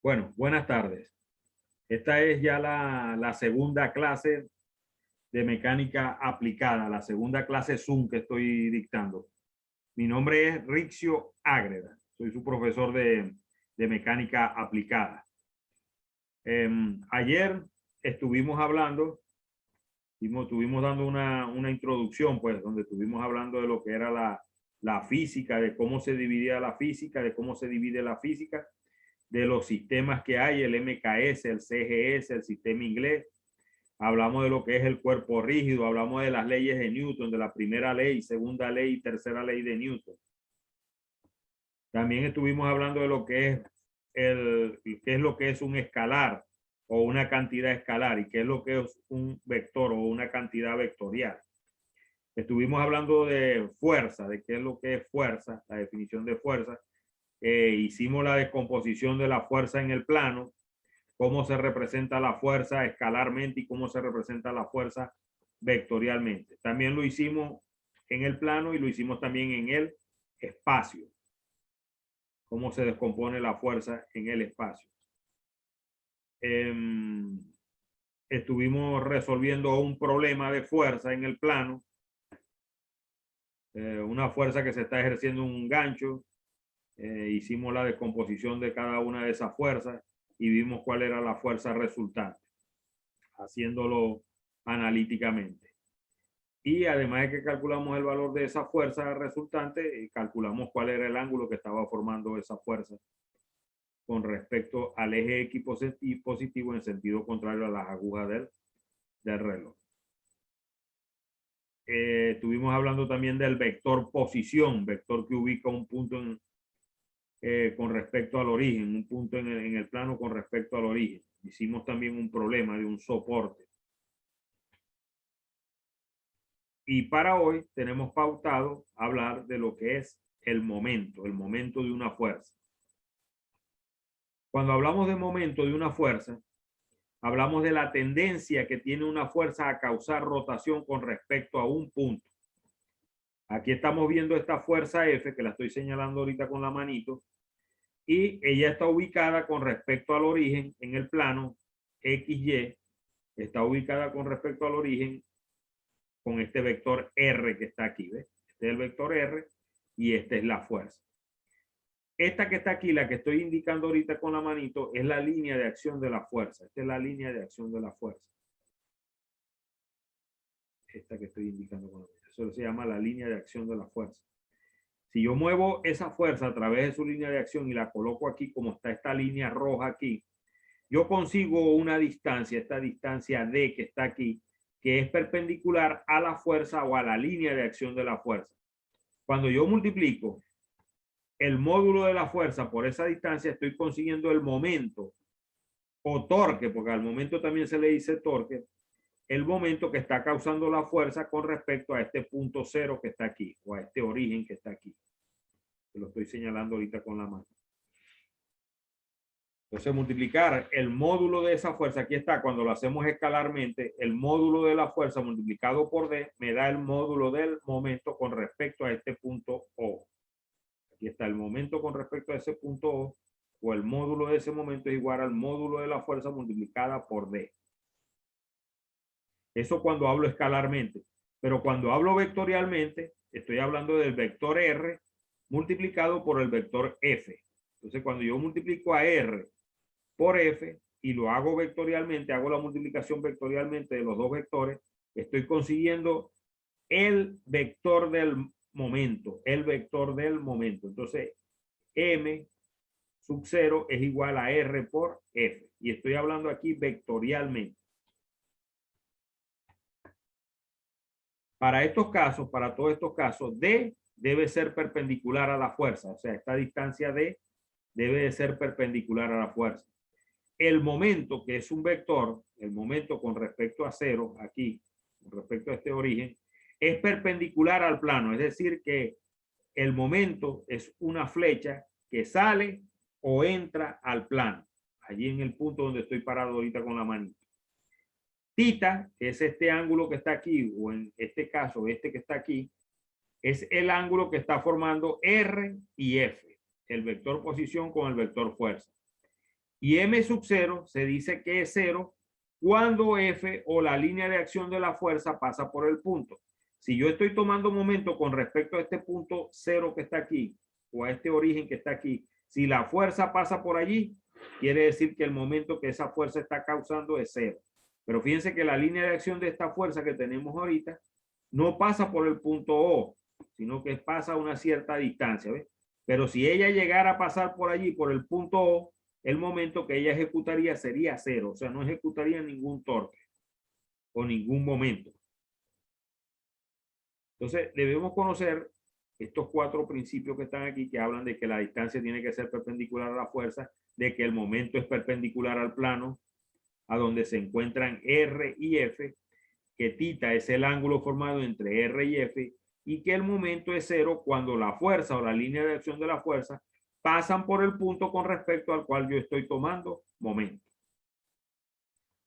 Bueno, buenas tardes. Esta es ya la segunda clase de mecánica aplicada, la segunda clase Zoom que estoy dictando. Mi nombre es Rixio Ágreda, soy su profesor de mecánica aplicada. Ayer estuvimos hablando, estuvimos dando una introducción, pues, donde estuvimos hablando de lo que era la física, de cómo se dividía la física, de cómo se divide la física, de los sistemas que hay, el MKS, el CGS, el sistema inglés. Hablamos de lo que es el cuerpo rígido, hablamos de las leyes de Newton, de la primera ley, segunda ley y tercera ley de Newton. También estuvimos hablando de lo que es qué es lo que es un escalar o una cantidad escalar y qué es lo que es un vector o una cantidad vectorial. Estuvimos hablando de fuerza, de qué es lo que es fuerza, la definición de fuerza. Hicimos la descomposición de la fuerza en el plano, cómo se representa la fuerza escalarmente y cómo se representa la fuerza vectorialmente. También lo hicimos en el plano y lo hicimos también en el espacio, cómo se descompone la fuerza en el espacio. Estuvimos resolviendo un problema de fuerza en el plano, una fuerza que se está ejerciendo en un gancho. Hicimos la descomposición de cada una de esas fuerzas y vimos cuál era la fuerza resultante, haciéndolo analíticamente. Y además de que calculamos el valor de esa fuerza resultante, calculamos cuál era el ángulo que estaba formando esa fuerza con respecto al eje X positivo en sentido contrario a las agujas del reloj. Estuvimos hablando también del vector posición, vector que ubica un punto con respecto al origen, un punto en el plano con respecto al origen. Hicimos también un problema de un soporte. Y para hoy tenemos pautado hablar de lo que es el momento de una fuerza. Cuando hablamos de momento de una fuerza, hablamos de la tendencia que tiene una fuerza a causar rotación con respecto a un punto. Aquí estamos viendo esta fuerza F, que la estoy señalando ahorita con la manito, y ella está ubicada con respecto al origen en el plano XY, está ubicada con respecto al origen con este vector R que está aquí, ¿ves? Este es el vector R y esta es la fuerza. Esta que está aquí, la que estoy indicando ahorita con la manito, es la línea de acción de la fuerza. Esta es la línea de acción de la fuerza. Esta que estoy indicando con la manito. Eso se llama la línea de acción de la fuerza. Si yo muevo esa fuerza a través de su línea de acción y la coloco aquí como está esta línea roja aquí, yo consigo una distancia, esta distancia D que está aquí, que es perpendicular a la fuerza o a la línea de acción de la fuerza. Cuando yo multiplico el módulo de la fuerza por esa distancia, estoy consiguiendo el momento o torque, porque al momento también se le dice torque, el momento que está causando la fuerza con respecto a este punto cero que está aquí, o a este origen que está aquí. Que lo estoy señalando ahorita con la mano. Entonces, multiplicar el módulo de esa fuerza, aquí está, cuando lo hacemos escalarmente, el módulo de la fuerza multiplicado por D me da el módulo del momento con respecto a este punto O. Aquí está el momento con respecto a ese punto O el módulo de ese momento es igual al módulo de la fuerza multiplicada por D. Eso cuando hablo escalarmente. Pero cuando hablo vectorialmente, estoy hablando del vector R multiplicado por el vector F. Entonces, cuando yo multiplico a R por F y lo hago vectorialmente, hago la multiplicación vectorialmente de los dos vectores, estoy consiguiendo el vector del momento, el vector del momento. Entonces, M sub 0 es igual a R por F. Y estoy hablando aquí vectorialmente. Para estos casos, para todos estos casos, D debe ser perpendicular a la fuerza. O sea, esta distancia D debe de ser perpendicular a la fuerza. El momento, que es un vector, el momento con respecto a 0, aquí, con respecto a este origen, es perpendicular al plano. Es decir, que el momento es una flecha que sale o entra al plano. Allí en el punto donde estoy parado ahorita con la manita. Tita, que es este ángulo que está aquí, o en este caso, este que está aquí, es el ángulo que está formando R y F, el vector posición con el vector fuerza. Y M sub 0 se dice que es 0 cuando F o la línea de acción de la fuerza pasa por el punto. Si yo estoy tomando momento con respecto a este punto 0 que está aquí, o a este origen que está aquí, si la fuerza pasa por allí, quiere decir que el momento que esa fuerza está causando es 0. Pero fíjense que la línea de acción de esta fuerza que tenemos ahorita no pasa por el punto O, sino que pasa a una cierta distancia, ¿ves? Pero si ella llegara a pasar por allí, por el punto O, el momento que ella ejecutaría sería 0, o sea, no ejecutaría ningún torque o ningún momento. Entonces, debemos conocer estos 4 principios que están aquí, que hablan de que la distancia tiene que ser perpendicular a la fuerza, de que el momento es perpendicular al plano a donde se encuentran R y F, que θ es el ángulo formado entre R y F, y que el momento es 0 cuando la fuerza o la línea de acción de la fuerza pasan por el punto con respecto al cual yo estoy tomando momento.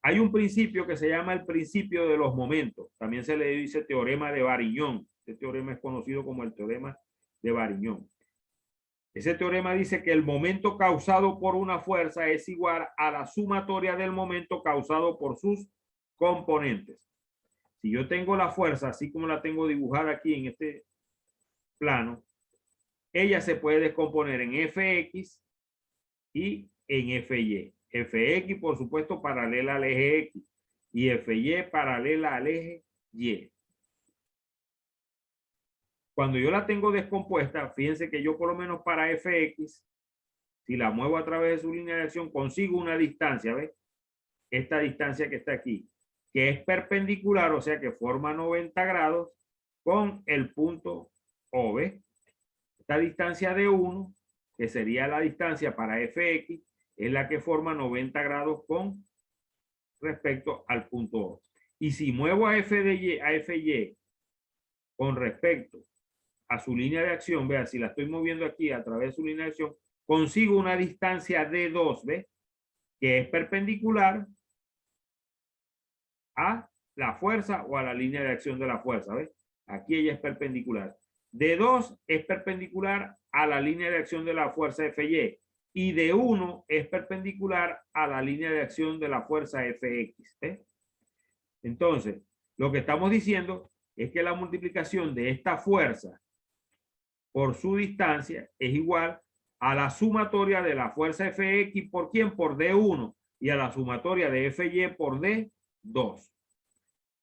Hay un principio que se llama el principio de los momentos. También se le dice teorema de Varignon. Este teorema es conocido como el teorema de Varignon. Ese teorema dice que el momento causado por una fuerza es igual a la sumatoria del momento causado por sus componentes. Si yo tengo la fuerza, así como la tengo dibujada aquí en este plano, ella se puede descomponer en Fx y en Fy. Fx, por supuesto, paralela al eje X y Fy paralela al eje Y. Cuando yo la tengo descompuesta, fíjense que yo por lo menos para Fx, si la muevo a través de su línea de acción, consigo una distancia, ¿ves? Esta distancia que está aquí, que es perpendicular, o sea que forma 90 grados con el punto O, ¿ves? Esta distancia de 1, que sería la distancia para Fx, es la que forma 90 grados con respecto al punto O. Y si muevo a Fy con respecto a su línea de acción, vea, si la estoy moviendo aquí a través de su línea de acción, consigo una distancia de 2, ¿ves? Que es perpendicular a la fuerza o a la línea de acción de la fuerza, ¿ves? Aquí ella es perpendicular. D2 es perpendicular a la línea de acción de la fuerza Fy y D1 es perpendicular a la línea de acción de la fuerza Fx. Entonces, lo que estamos diciendo es que la multiplicación de esta fuerza por su distancia es igual a la sumatoria de la fuerza Fx por ¿quién? Por D1 y a la sumatoria de Fy por D2.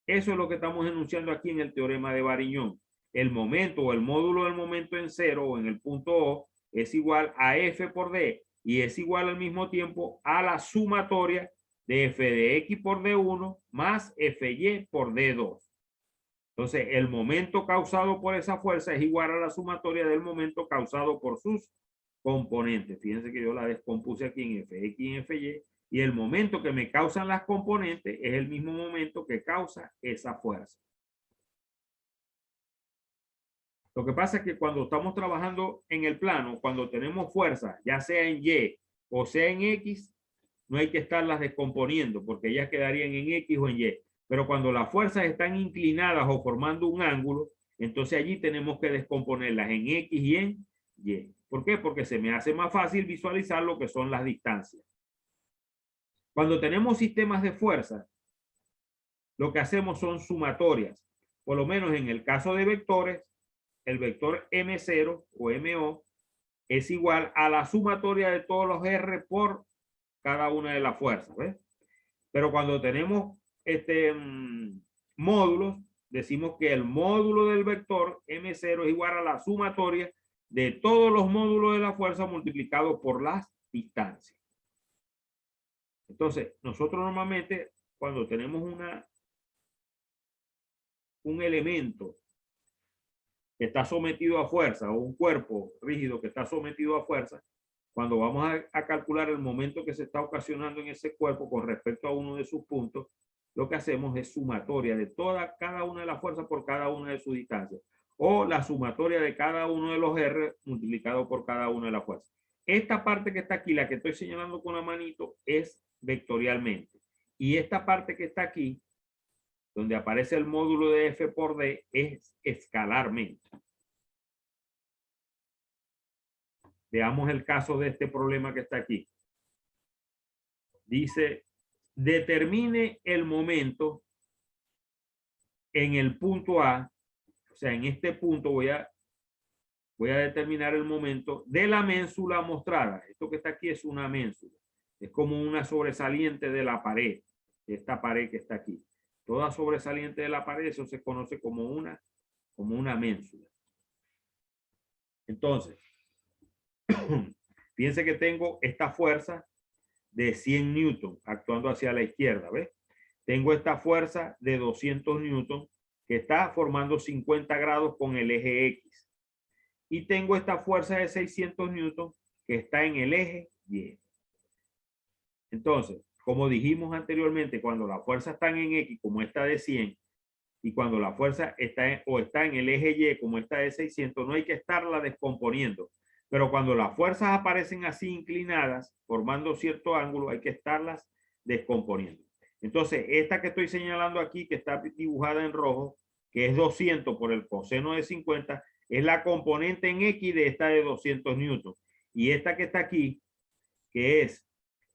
Eso es lo que estamos enunciando aquí en el teorema de Varignon. El momento o el módulo del momento en 0 o en el punto O es igual a F por D y es igual al mismo tiempo a la sumatoria de F de X por D1 más Fy por D2. Entonces, el momento causado por esa fuerza es igual a la sumatoria del momento causado por sus componentes. Fíjense que yo la descompuse aquí en Fx y en Fy. Y el momento que me causan las componentes es el mismo momento que causa esa fuerza. Lo que pasa es que cuando estamos trabajando en el plano, cuando tenemos fuerza, ya sea en Y o sea en X, no hay que estarlas descomponiendo porque ellas quedarían en X o en Y. Pero cuando las fuerzas están inclinadas o formando un ángulo, entonces allí tenemos que descomponerlas en X y en Y. ¿Por qué? Porque se me hace más fácil visualizar lo que son las distancias. Cuando tenemos sistemas de fuerza, lo que hacemos son sumatorias. Por lo menos en el caso de vectores, el vector M0 o MO es igual a la sumatoria de todos los R por cada una de las fuerzas, ¿ves? Pero cuando tenemos módulos, decimos que el módulo del vector M0 es igual a la sumatoria de todos los módulos de la fuerza multiplicado por las distancias. Entonces, nosotros normalmente cuando tenemos un elemento que está sometido a fuerza o un cuerpo rígido que está sometido a fuerza, cuando vamos a calcular el momento que se está ocasionando en ese cuerpo con respecto a uno de sus puntos, lo que hacemos es sumatoria de cada una de las fuerzas por cada una de sus distancias, o la sumatoria de cada uno de los R multiplicado por cada una de las fuerzas. Esta parte que está aquí, la que estoy señalando con la manito, es vectorialmente. Y esta parte que está aquí, donde aparece el módulo de F por D, es escalarmente. Veamos el caso de este problema que está aquí. Dice, determine el momento en el punto A, o sea, en este punto voy a determinar el momento de la ménsula mostrada. Esto que está aquí es una ménsula. Es como una sobresaliente de la pared, esta pared que está aquí. Toda sobresaliente de la pared, eso se conoce como una ménsula. Entonces, fíjense que tengo esta fuerza de 100 newton actuando hacia la izquierda, ¿ves? Tengo esta fuerza de 200 newton que está formando 50 grados con el eje X. Y tengo esta fuerza de 600 newton que está en el eje Y. Entonces, como dijimos anteriormente, cuando la fuerza está en X, como esta de 100, y cuando la fuerza está en el eje Y, como esta de 600, no hay que estarla descomponiendo. Pero cuando las fuerzas aparecen así inclinadas, formando cierto ángulo, hay que estarlas descomponiendo. Entonces, esta que estoy señalando aquí, que está dibujada en rojo, que es 200 por el coseno de 50, es la componente en X de esta de 200 newton. Y esta que está aquí, que es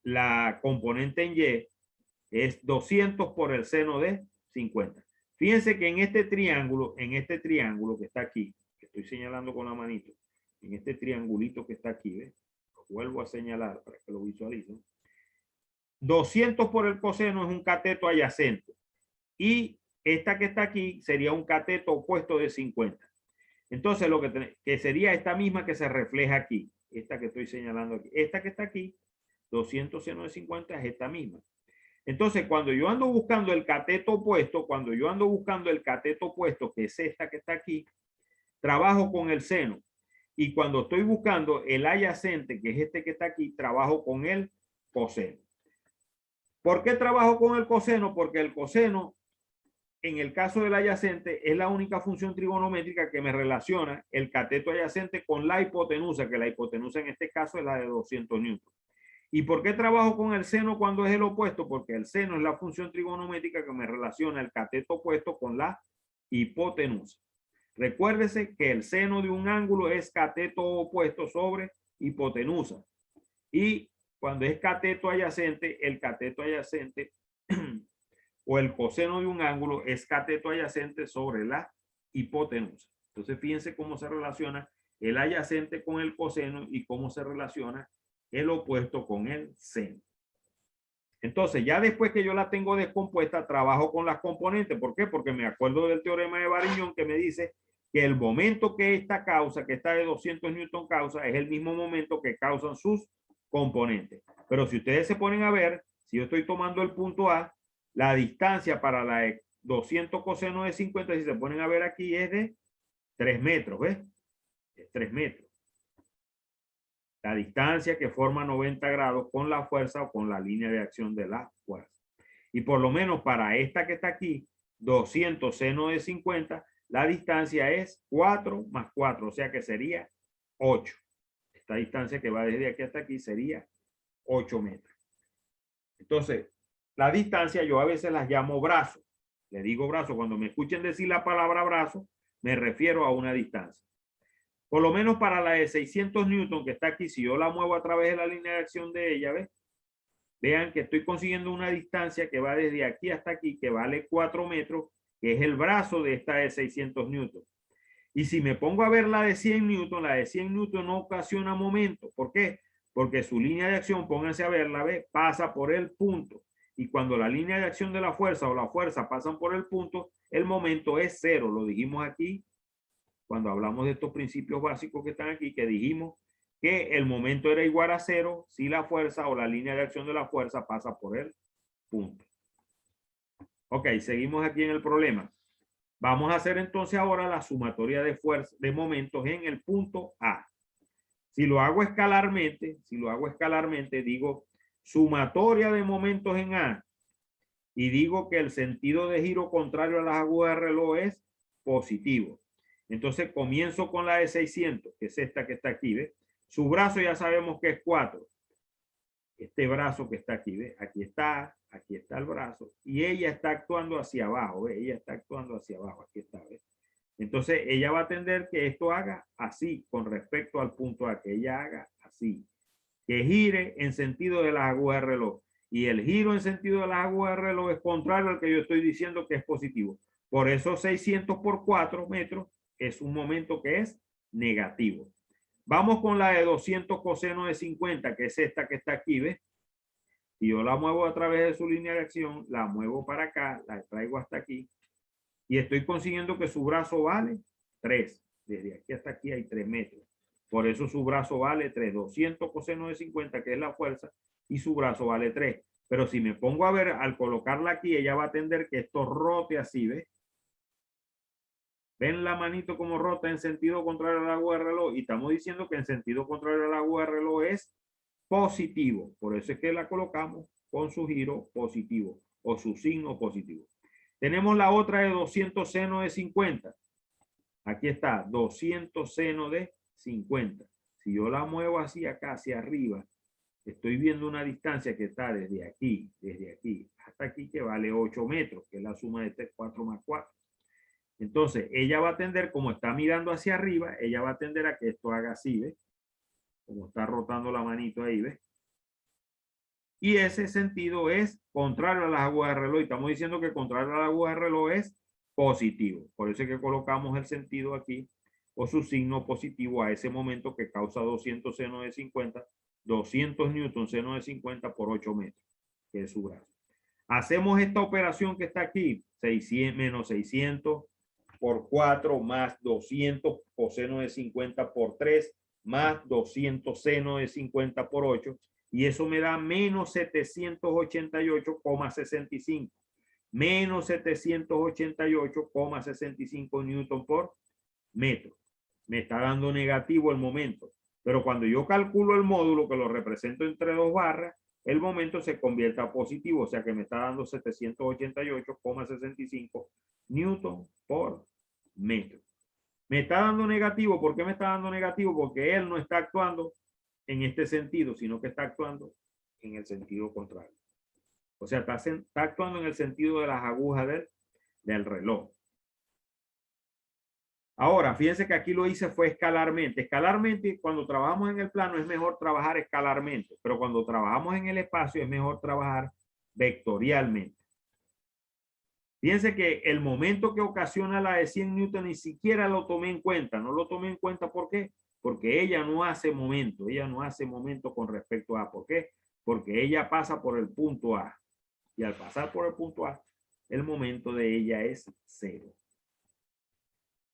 la componente en Y, es 200 por el seno de 50. Fíjense que en este triángulo que está aquí, que estoy señalando con la manito, en este triangulito que está aquí, ¿ves? Lo vuelvo a señalar para que lo visualicen. 200 por el coseno es un cateto adyacente. Y esta que está aquí sería un cateto opuesto de 50. Entonces, lo que sería esta misma que se refleja aquí, esta que estoy señalando aquí. Esta que está aquí, 200 seno de 50 es esta misma. Entonces, cuando yo ando buscando el cateto opuesto, que es esta que está aquí, trabajo con el seno. Y cuando estoy buscando el adyacente, que es este que está aquí, trabajo con el coseno. ¿Por qué trabajo con el coseno? Porque el coseno, en el caso del adyacente, es la única función trigonométrica que me relaciona el cateto adyacente con la hipotenusa, que la hipotenusa en este caso es la de 200 newton. ¿Y por qué trabajo con el seno cuando es el opuesto? Porque el seno es la función trigonométrica que me relaciona el cateto opuesto con la hipotenusa. Recuérdese que el seno de un ángulo es cateto opuesto sobre hipotenusa. Y cuando es cateto adyacente, el cateto adyacente o el coseno de un ángulo es cateto adyacente sobre la hipotenusa. Entonces, fíjense cómo se relaciona el adyacente con el coseno y cómo se relaciona el opuesto con el seno. Entonces, ya después que yo la tengo descompuesta, trabajo con las componentes. ¿Por qué? Porque me acuerdo del teorema de Varignon que me dice que el momento que esta causa, que está de 200 newton causa, es el mismo momento que causan sus componentes. Pero si ustedes se ponen a ver, si yo estoy tomando el punto A, la distancia para la de 200 coseno de 50, si se ponen a ver aquí, es de 3 metros, ¿ves? Es 3 metros. La distancia que forma 90 grados con la fuerza o con la línea de acción de la fuerza. Y por lo menos para esta que está aquí, 200 seno de 50, la distancia es 4 más 4, o sea que sería 8. Esta distancia que va desde aquí hasta aquí sería 8 metros. Entonces, la distancia yo a veces las llamo brazo. Le digo brazo. Cuando me escuchen decir la palabra brazo, me refiero a una distancia. Por lo menos para la de 600 newton que está aquí, si yo la muevo a través de la línea de acción de ella, ¿ves? Vean que estoy consiguiendo una distancia que va desde aquí hasta aquí, que vale 4 metros, que es el brazo de esta de 600 newton. Y si me pongo a ver la de 100 newton, la de 100 newton no ocasiona momento. ¿Por qué? Porque su línea de acción, pónganse a verla, ¿ves? Pasa por el punto. Y cuando la línea de acción de la fuerza o la fuerza pasan por el punto, el momento es cero. Lo dijimos aquí cuando hablamos de estos principios básicos que están aquí, que dijimos que el momento era igual a cero si la fuerza o la línea de acción de la fuerza pasa por el punto. Ok, seguimos aquí en el problema. Vamos a hacer entonces ahora la sumatoria de fuerzas, de momentos en el punto A. Si lo hago escalarmente, digo sumatoria de momentos en A y digo que el sentido de giro contrario a las agujas de reloj es positivo. Entonces comienzo con la de 600, que es esta que está aquí, ¿ves? Su brazo ya sabemos que es 4. Este brazo que está aquí, ¿ves? Aquí está el brazo. Y ella está actuando hacia abajo, ¿ves? Ella está actuando hacia abajo, aquí está, ¿ves? Entonces ella va a tender que esto haga así con respecto al punto A, que ella haga así. Que gire en sentido de las agujas de reloj. Y el giro en sentido de las agujas del reloj es contrario al que yo estoy diciendo que es positivo. Por eso 600 por 4 metros es un momento que es negativo. Vamos con la de 200 coseno de 50, que es esta que está aquí, ¿ves? Si yo la muevo a través de su línea de acción, la muevo para acá, la traigo hasta aquí y estoy consiguiendo que su brazo vale 3. Desde aquí hasta aquí hay 3 metros. Por eso su brazo vale 3. 200 coseno de 50, que es la fuerza, y su brazo vale 3. Pero si me pongo a ver, al colocarla aquí, ella va a tender que esto rote así, ¿ves? ¿Ven la manito como rota en sentido contrario al aguja de reloj? Y estamos diciendo que en sentido contrario al aguja de reloj es positivo. Por eso es que la colocamos con su giro positivo o su signo positivo. Tenemos la otra de 200 seno de 50. Aquí está, 200 seno de 50. Si yo la muevo así acá, hacia arriba, estoy viendo una distancia que está desde aquí hasta aquí, que vale 8 metros, que es la suma de este 4 más 4. Entonces, ella va a tender, como está mirando hacia arriba, ella va a tender a que esto haga así, ¿ves? Como está rotando la manito ahí, ¿ves? Y ese sentido es contrario a las agujas de reloj. Estamos diciendo que contrario a las agujas de reloj es positivo. Por eso es que colocamos el sentido aquí o su signo positivo a ese momento que causa 200 seno de 50, 200 newton seno de 50 por 8 metros, que es su brazo. Hacemos esta operación que está aquí, 600 menos 600 por 4 más 200 coseno de 50 por 3 más 200 seno de 50 por 8, y eso me da menos 788,65. Menos 788,65 newton por metro. Me está dando negativo el momento. Pero cuando yo calculo el módulo, que lo represento entre dos barras, el momento se convierte a positivo. O sea que me está dando 788,65 newton por metro. Me está dando negativo. ¿Por qué me está dando negativo? Porque él no está actuando en este sentido, sino que está actuando en el sentido contrario. O sea, está actuando en el sentido de las agujas del reloj. Ahora, fíjense que aquí lo hice fue escalarmente. Escalarmente, cuando trabajamos en el plano es mejor trabajar escalarmente, pero cuando trabajamos en el espacio es mejor trabajar vectorialmente. Fíjense que el momento que ocasiona la de 100 newton ni siquiera lo tomé en cuenta. No lo tomé en cuenta, ¿por qué? Porque ella no hace momento. Ella no hace momento con respecto a. ¿Por qué? Porque ella pasa por el punto A. Y al pasar por el punto A, el momento de ella es 0.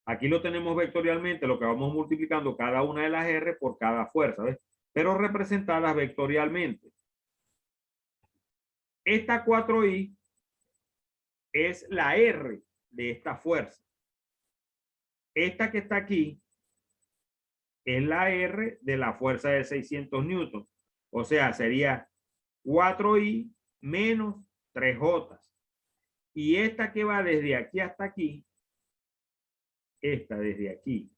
Aquí lo tenemos vectorialmente, lo que vamos multiplicando cada una de las R por cada fuerza, ¿ves? Pero representadas vectorialmente. Esta 4i es la R de esta fuerza. Esta que está aquí es la R de la fuerza de 600 newton. O sea, sería 4i menos 3j. Y esta que va desde aquí hasta aquí, esta desde aquí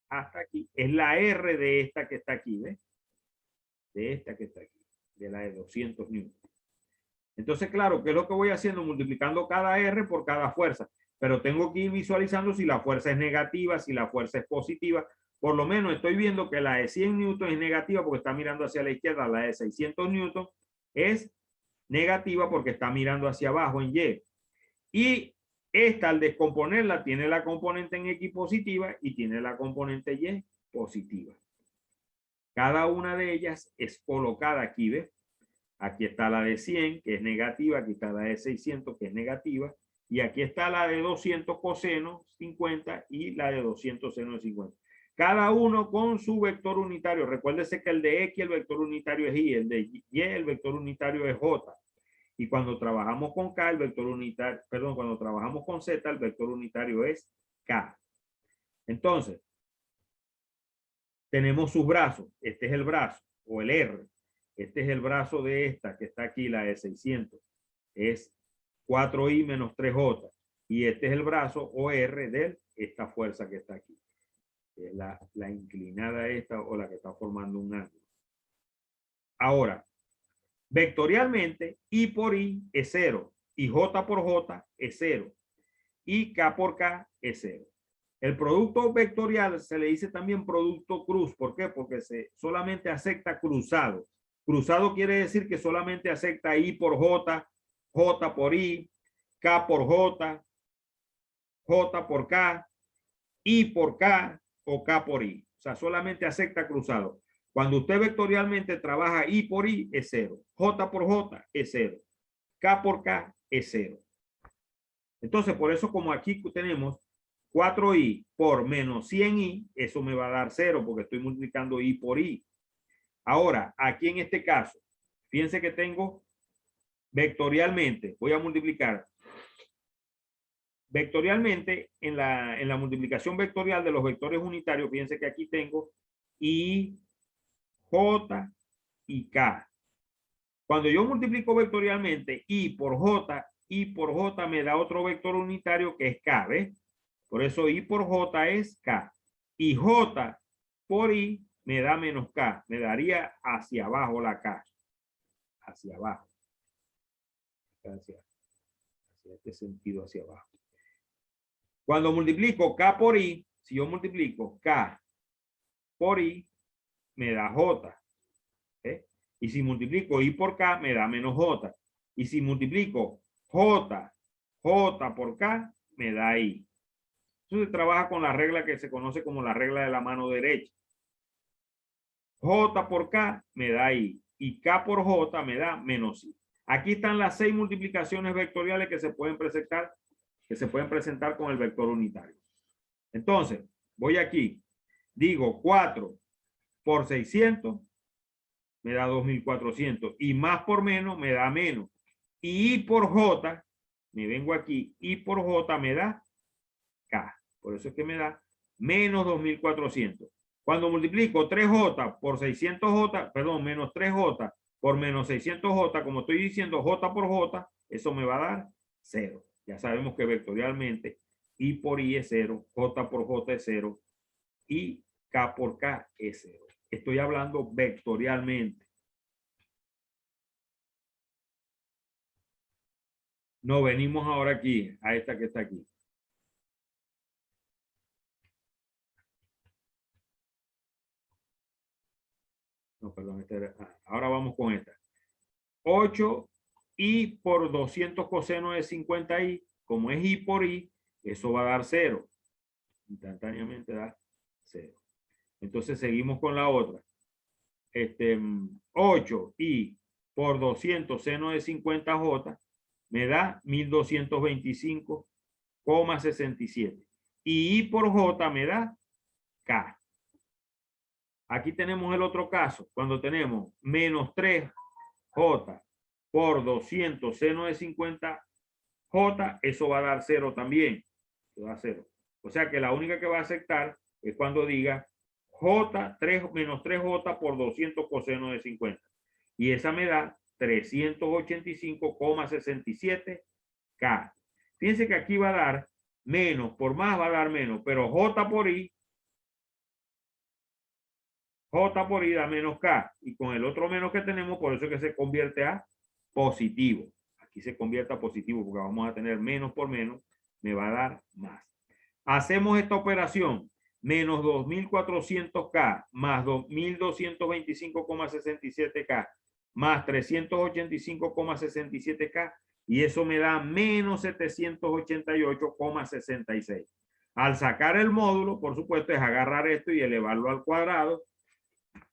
hasta aquí, es la R de esta que está aquí, ¿ves? De esta que está aquí, de la de 200 newton. Entonces, claro, ¿qué es lo que voy haciendo? Multiplicando cada R por cada fuerza. Pero tengo que ir visualizando si la fuerza es negativa, si la fuerza es positiva. Por lo menos estoy viendo que la de 100 newton es negativa porque está mirando hacia la izquierda. La de 600 newton es negativa porque está mirando hacia abajo en Y. Y esta, al descomponerla, tiene la componente en X positiva y tiene la componente Y positiva. Cada una de ellas es colocada aquí, ¿ves? Aquí está la de 100, que es negativa. Aquí está la de 600, que es negativa. Y aquí está la de 200 coseno 50 y la de 200 seno de 50. Cada uno con su vector unitario. Recuérdese que el de X, el vector unitario es Y. El de Y, el vector unitario es J. Y cuando trabajamos con K, el vector unitario, perdón, cuando trabajamos con Z, el vector unitario es K. Entonces, tenemos sus brazos. Este es el brazo o el R. Este es el brazo de esta que está aquí, la de 600. Es 4i menos 3j. Y este es el brazo o R de esta fuerza que está aquí. Es la inclinada esta o la que está formando un ángulo. Ahora, vectorialmente, I por I es 0. Y J por J es 0. Y K por K es 0. El producto vectorial se le dice también producto cruz. ¿Por qué? Porque solamente acepta cruzados. Cruzado quiere decir que solamente acepta I por J, J por I, K por J, J por K, I por K o K por I. O sea, solamente acepta cruzado. Cuando usted vectorialmente trabaja I por I es 0. J por J es 0. K por K es 0. Entonces, por eso como aquí tenemos 4i por menos 100i, eso me va a dar 0 porque estoy multiplicando i por i. Ahora, aquí en este caso, fíjense que tengo vectorialmente, voy a multiplicar vectorialmente en la multiplicación vectorial de los vectores unitarios. Fíjense que aquí tengo i, j y k. Cuando yo multiplico vectorialmente i por j me da otro vector unitario que es k, ¿ves? Por eso i por j es k. Y j por i me da menos k. Me daría hacia abajo la k. Hacia abajo. Hacia este sentido, hacia abajo. Cuando multiplico k por i, si yo multiplico k por i, me da j. ¿Eh? Y si multiplico i por k, me da menos j. Y si multiplico j por k, me da i. Entonces trabaja con la regla que se conoce como la regla de la mano derecha. J por K me da I y K por J me da menos I. Aquí están las 6 multiplicaciones vectoriales que se pueden presentar con el vector unitario. Entonces, voy aquí, digo 4 por 600 me da 2400 y más por menos me da menos. Y I por J, me vengo aquí, I por J me da K. Por eso es que me da menos 2400. Cuando multiplico 3J por 600J, perdón, menos 3J por menos 600J, como estoy diciendo J por J, eso me va a dar 0. Ya sabemos que vectorialmente I por I es 0, J por J es 0 y K por K es 0. Estoy hablando vectorialmente. No, venimos ahora aquí, a esta que está aquí. No, perdón, esta era, ahora vamos con esta. 8i por 200 coseno de 50i, como es i por i, eso va a dar 0. Instantáneamente da 0. Entonces seguimos con la otra. 8i por 200 seno de 50j me da 1225,67. Y i por j me da k. Aquí tenemos el otro caso, cuando tenemos menos 3j por 200 seno de 50j, eso va a dar 0 también. Eso da 0. O sea que la única que va a aceptar es cuando diga j menos 3j por 200 coseno de 50. Y esa me da 385,67k. Fíjense que aquí va a dar menos, por más va a dar menos, pero j por i da menos k. Y con el otro menos que tenemos, por eso es que se convierte a positivo. Aquí se convierte a positivo porque vamos a tener menos por menos, me va a dar más. Hacemos esta operación, menos 2400K más 2225,67K más 385,67K y eso me da menos 788,66. Al sacar el módulo, por supuesto, es agarrar esto y elevarlo al cuadrado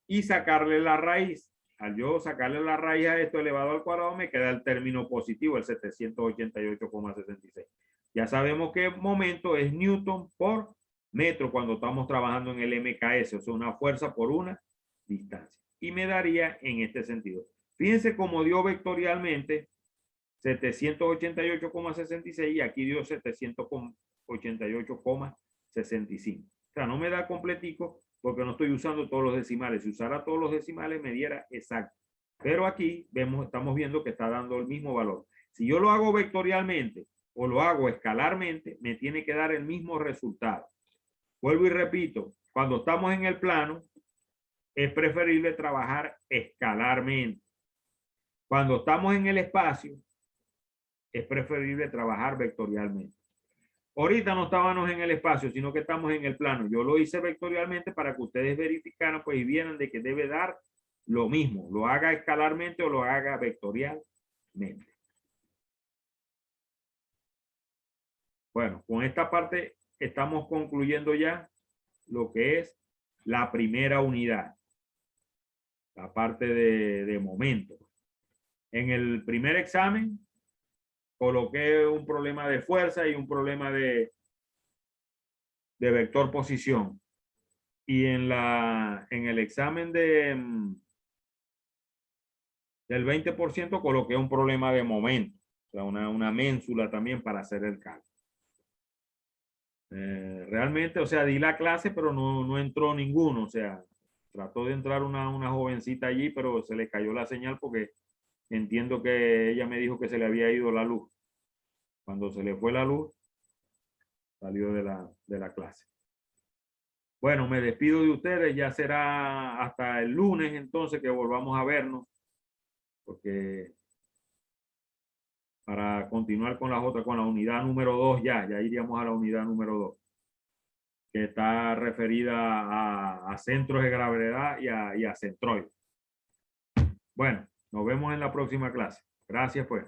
y sacarle la raíz. Al yo sacarle la raíz a esto elevado al cuadrado, me queda el término positivo, el 788,66. Ya sabemos que momento es Newton por metro cuando estamos trabajando en el MKS, o sea, una fuerza por una distancia. Y me daría en este sentido. Fíjense cómo dio vectorialmente 788,66 y aquí dio 788,65. O sea, no me da completico porque no estoy usando todos los decimales. Si usara todos los decimales me diera exacto. Pero aquí estamos viendo que está dando el mismo valor. Si yo lo hago vectorialmente o lo hago escalarmente, me tiene que dar el mismo resultado. Vuelvo y repito, cuando estamos en el plano, es preferible trabajar escalarmente. Cuando estamos en el espacio, es preferible trabajar vectorialmente. Ahorita no estábamos en el espacio, sino que estamos en el plano. Yo lo hice vectorialmente para que ustedes verificaran pues, y vieran de que debe dar lo mismo, lo haga escalarmente o lo haga vectorialmente. Bueno, con esta parte estamos concluyendo ya lo que es la primera unidad, la parte de momento. En el primer examen coloqué un problema de fuerza y un problema de vector posición. Y en el examen del 20% coloqué un problema de momento, o sea, una ménsula también para hacer el cálculo. Realmente, o sea, di la clase, pero no entró ninguno, o sea, trató de entrar una jovencita allí, pero se le cayó la señal porque entiendo que ella me dijo que se le había ido la luz. Cuando se le fue la luz, salió de la clase. Bueno, me despido de ustedes, ya será hasta el lunes entonces que volvamos a vernos, porque para continuar con las otras, con la unidad número 2 ya iríamos a la unidad número 2, que está referida a centros de gravedad y a centroides. Bueno, nos vemos en la próxima clase. Gracias pues.